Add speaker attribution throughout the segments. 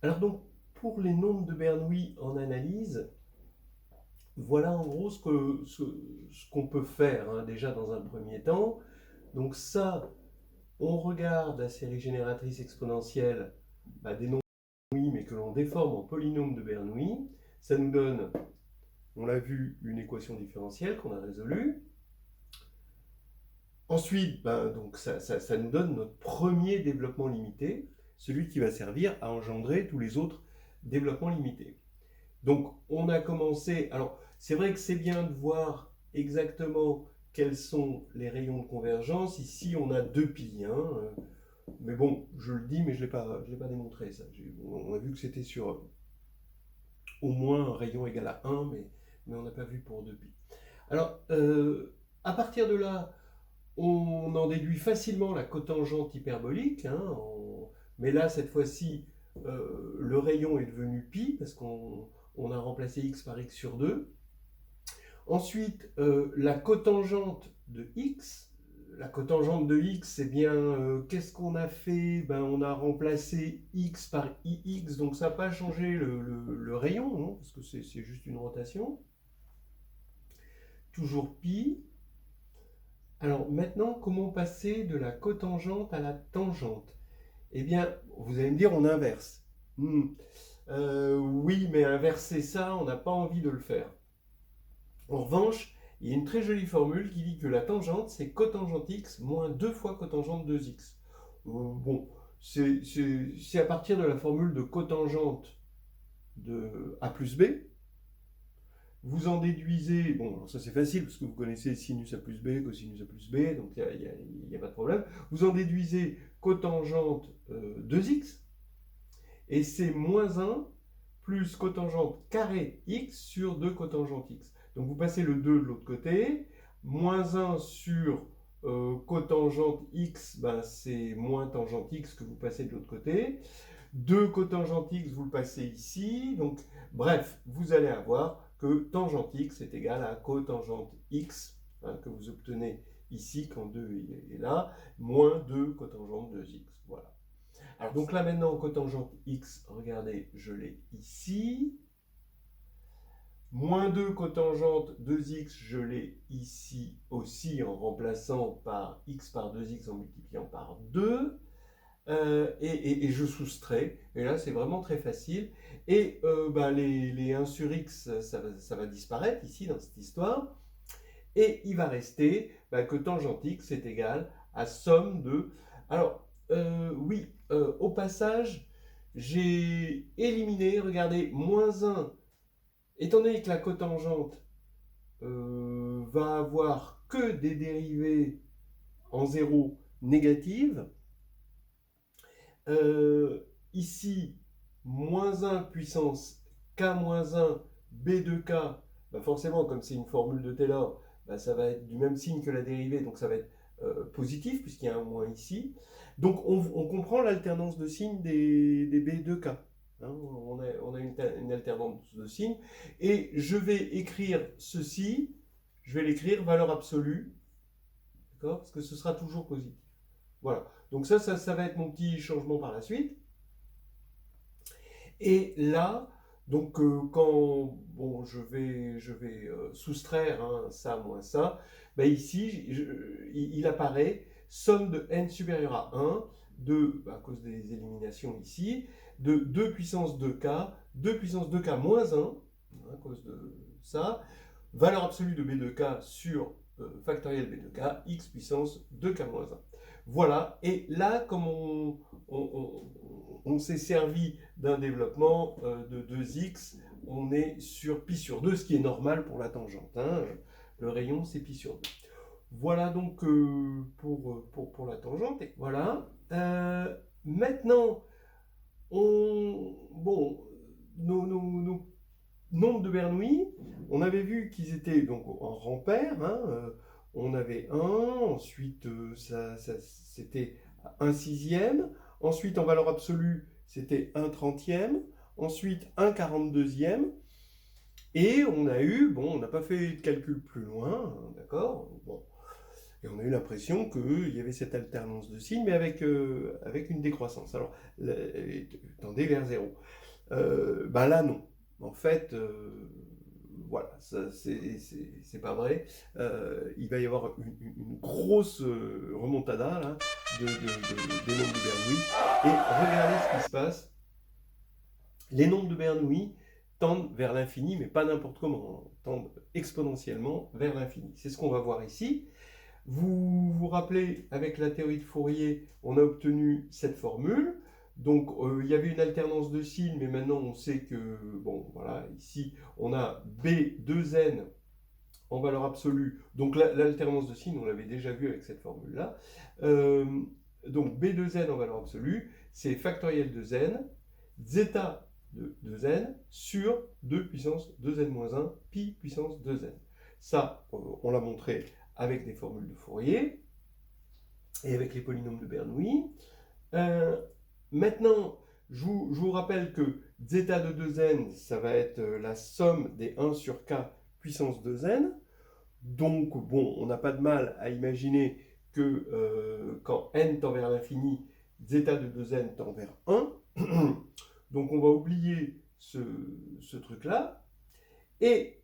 Speaker 1: Alors donc, pour les nombres de Bernoulli en analyse, voilà en gros ce qu'on peut faire hein, déjà dans un premier temps. Donc ça, on regarde la série génératrice exponentielle des nombres de Bernoulli, mais que l'on déforme en polynôme de Bernoulli. Ça nous donne, on l'a vu, une équation différentielle qu'on a résolue. Ensuite, donc ça nous donne notre premier développement limité, celui qui va servir à engendrer tous les autres développements limités. Donc, on a commencé. Alors, c'est vrai que c'est bien de voir exactement quels sont les rayons de convergence. Ici, on a 2π. Mais bon, je le dis, mais je ne l'ai pas démontré. Ça. On a vu que c'était sur au moins un rayon égal à 1, mais on n'a pas vu pour 2π. Alors, à partir de là, on en déduit facilement la cotangente hyperbolique. Mais là, cette fois-ci, le rayon est devenu pi, parce qu'on a remplacé x par x sur 2. Ensuite, la cotangente de x. La cotangente de x, c'est bien, qu'est-ce qu'on a fait? On a remplacé x par ix, donc ça n'a pas changé le rayon, non, parce que c'est juste une rotation. Toujours pi. Alors maintenant, comment passer de la cotangente à la tangente? Eh bien, vous allez me dire, on inverse. Oui, mais inverser ça, on n'a pas envie de le faire. En revanche, il y a une très jolie formule qui dit que la tangente, c'est cotangente x moins 2 fois cotangente 2x. Bon, c'est à partir de la formule de cotangente de a plus b. Vous en déduisez, bon, ça c'est facile parce que vous connaissez sinus a plus b, cosinus a plus b, donc il n'y a pas de problème. Vous en déduisez cotangente 2x, et c'est moins 1 plus cotangente carré x sur 2 cotangente x. Donc vous passez le 2 de l'autre côté, moins 1 sur cotangente x, c'est moins tangente x que vous passez de l'autre côté. 2 cotangente x, vous le passez ici. Donc, bref, vous allez avoir que tangente x est égal à cotangente x, que vous obtenez ici quand 2 est là, moins 2 cotangente 2x. Voilà. Alors donc là maintenant, cotangente x, regardez, je l'ai ici. Moins 2 cotangente 2x, je l'ai ici aussi en remplaçant par x par 2x en multipliant par 2. Et je soustrais. Et là, c'est vraiment très facile. Et les 1 sur x, ça va disparaître ici dans cette histoire. Et il va rester que tangente x est égal à somme de... Alors, oui, au passage, j'ai éliminé, regardez, moins 1. Étant donné que la cotangente va avoir que des dérivées en zéro négatives, ici, moins 1 puissance k-1 b2k, forcément, comme c'est une formule de Taylor, ça va être du même signe que la dérivée, donc ça va être positif, puisqu'il y a un moins ici. Donc on comprend l'alternance de signes des b2k. On a une alternance de signes. Et je vais écrire ceci, je vais l'écrire valeur absolue, d'accord, parce que ce sera toujours positif. Voilà. Donc ça va être mon petit changement par la suite. Et là, donc quand bon, je vais soustraire ça moins ça, ici, il apparaît somme de n supérieur à 1 à cause des éliminations ici, de 2 puissance 2k, 2 puissance 2k moins 1, à cause de ça, valeur absolue de b de k sur factoriel b de k, x puissance 2k moins 1. Voilà, et là, comme on s'est servi d'un développement de 2x, on est sur pi sur 2, ce qui est normal pour la tangente. Le rayon, c'est pi sur 2. Voilà donc pour la tangente. Et voilà. Maintenant, bon, nos nombres de Bernoulli, on avait vu qu'ils étaient donc en rang pair. On avait 1, ensuite c'était 1 sixième, ensuite en valeur absolue c'était 1 trentième, ensuite 1 42e, et on a eu, bon, on n'a pas fait de calcul plus loin, d'accord, bon. Et on a eu l'impression qu'il y avait cette alternance de signes, mais avec une décroissance. Alors, tendez vers 0. Ben là, non. En fait, voilà, c'est pas vrai. Il va y avoir une grosse remontada là, des nombres de Bernoulli. Et regardez ce qui se passe. Les nombres de Bernoulli tendent vers l'infini, mais pas n'importe comment, tendent exponentiellement vers l'infini. C'est ce qu'on va voir ici. Vous vous rappelez, avec la théorie de Fourier, on a obtenu cette formule. Donc, il y avait une alternance de signes, mais maintenant on sait que, bon, voilà, ici, on a B2n en valeur absolue. Donc, l'alternance de signes, on l'avait déjà vu avec cette formule-là. Donc, B2n en valeur absolue, c'est factoriel de n, zeta de 2n sur 2 puissance 2n-1, pi puissance 2n. Ça, on l'a montré avec des formules de Fourier et avec les polynômes de Bernoulli. Maintenant, je vous rappelle que zeta de 2n, ça va être la somme des 1 sur k puissance 2n. Donc, bon, on n'a pas de mal à imaginer que quand n tend vers l'infini, zeta de 2n tend vers 1. Donc, on va oublier ce truc-là. Et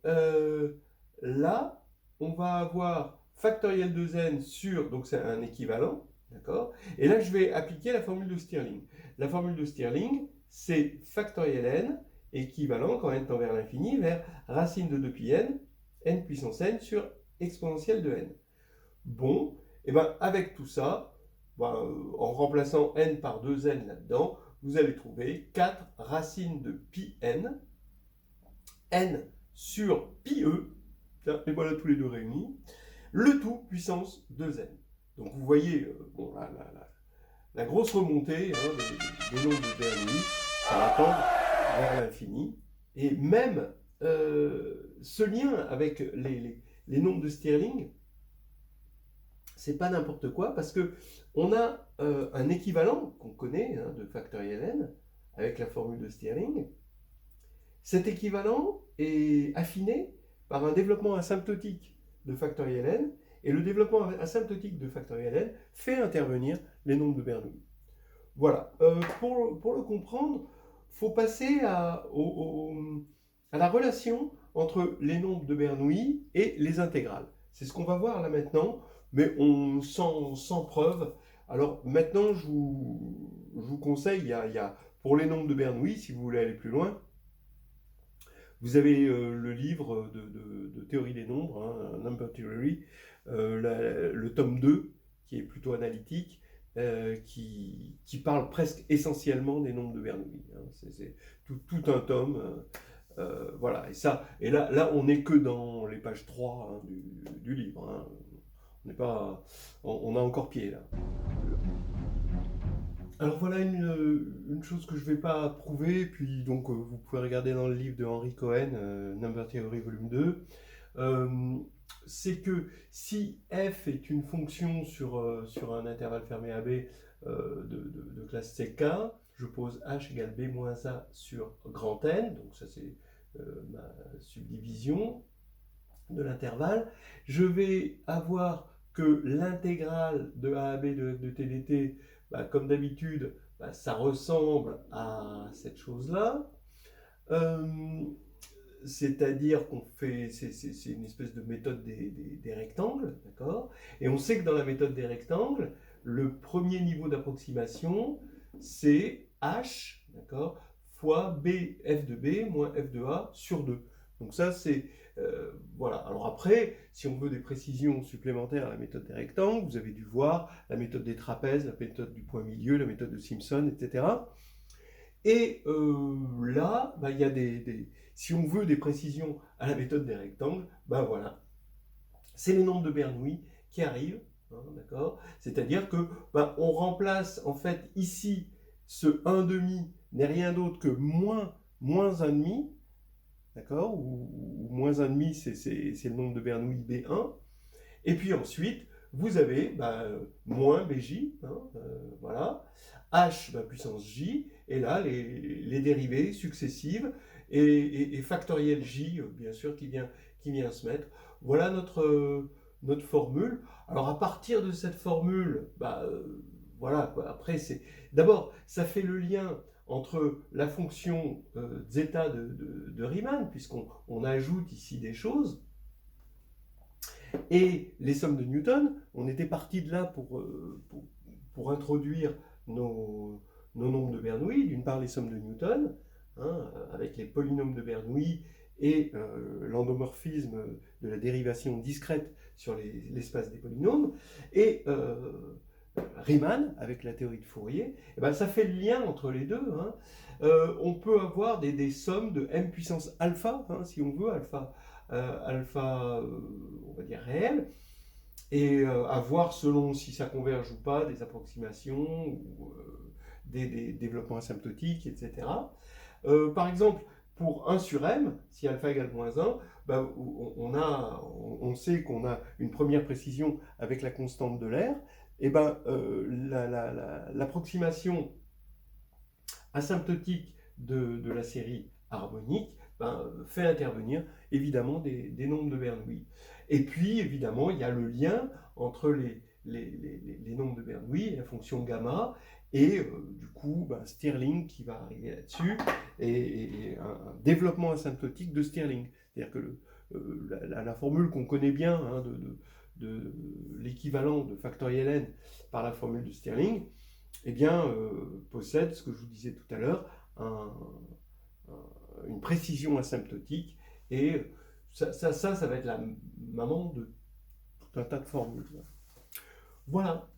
Speaker 1: là, on va avoir factoriel de n sur, donc c'est un équivalent, d'accord? Et là, je vais appliquer la formule de Stirling. La formule de Stirling, c'est factoriel n, équivalent, quand n tend vers l'infini, vers racine de 2 pi n puissance n sur exponentielle de n. Bon, et bien avec tout ça, en remplaçant n par 2n là-dedans, vous allez trouver 4 racines de pi n sur pi e, et voilà tous les deux réunis, le tout puissance 2n. Donc vous voyez, bon, la grosse remontée des nombres de Bernoulli, ça va tendre vers l'infini. Et même ce lien avec les nombres de Stirling, c'est pas n'importe quoi, parce que on a un équivalent qu'on connaît de factoriel n avec la formule de Stirling. Cet équivalent est affiné par un développement asymptotique de factoriel n, et le développement asymptotique de factoriel n fait intervenir les nombres de Bernoulli. Voilà. Pour le comprendre, il faut passer à la relation entre les nombres de Bernoulli et les intégrales. C'est ce qu'on va voir là maintenant, mais sans preuve. Alors maintenant, je vous conseille, il y a, pour les nombres de Bernoulli, si vous voulez aller plus loin, vous avez le livre de théorie des nombres, Number Theory, le tome 2, qui est plutôt analytique, qui parle presque essentiellement des nombres de Bernoulli. C'est tout un tome. Voilà, et là on n'est que dans les pages 3 du livre. On a encore pied là. Alors voilà une chose que je ne vais pas prouver, puis donc vous pouvez regarder dans le livre de Henry Cohen, Number Theory volume 2, c'est que si f est une fonction sur un intervalle fermé AB de classe CK, je pose h égale b moins a sur grand N, donc ça c'est ma subdivision de l'intervalle, je vais avoir que l'intégrale de a à b de t dt, comme d'habitude, ça ressemble à cette chose-là. C'est-à-dire qu'on fait, c'est une espèce de méthode des rectangles, d'accord? Et on sait que dans la méthode des rectangles, le premier niveau d'approximation, c'est h, d'accord, fois b f de b moins f de a sur 2. Donc ça, c'est... voilà. Alors après, si on veut des précisions supplémentaires à la méthode des rectangles, vous avez dû voir la méthode des trapèzes, la méthode du point milieu, la méthode de Simpson, etc. Et là, il y a si on veut des précisions à la méthode des rectangles, voilà, c'est les nombres de Bernoulli qui arrivent, d'accord? C'est-à-dire que on remplace en fait ici ce 1,5 n'est rien d'autre que moins 1,5, d'accord? Ou moins 1,5, c'est le nombre de Bernoulli B1. Et puis ensuite, vous avez moins BJ, voilà, h puissance j, et là les dérivées successives, et factoriel j, bien sûr, qui vient se mettre. Voilà notre formule. Alors à partir de cette formule, voilà, quoi. Après, d'abord, ça fait le lien entre la fonction zeta de Riemann, puisqu'on ajoute ici des choses, et les sommes de Newton. On était parti de là pour introduire nos nombres de Bernoulli. D'une part, les sommes de Newton, hein, avec les polynômes de Bernoulli et l'endomorphisme de la dérivation discrète sur l'espace des polynômes, et Riemann, avec la théorie de Fourier, et ben, ça fait le lien entre les deux. Hein. On peut avoir des sommes de m puissance alpha, hein, si on veut, alpha on va dire réel, et avoir, selon si ça converge ou pas, des approximations ou des développements asymptotiques, etc. Par exemple, pour 1 sur m, si alpha égale moins 1, ben, on sait qu'on a une première précision avec la constante de l'air, et ben, l'approximation asymptotique de la série harmonique fait intervenir évidemment des nombres de Bernoulli. Et puis évidemment il y a le lien entre les nombres de Bernoulli et la fonction gamma, et du coup Stirling qui va arriver là-dessus, et un développement asymptotique de Stirling. C'est-à-dire que la formule qu'on connaît bien, hein, de l'équivalent de factoriel n par la formule de Stirling, eh bien, possède, ce que je vous disais tout à l'heure, une précision asymptotique, et ça va être la maman de tout un tas de formules. Voilà.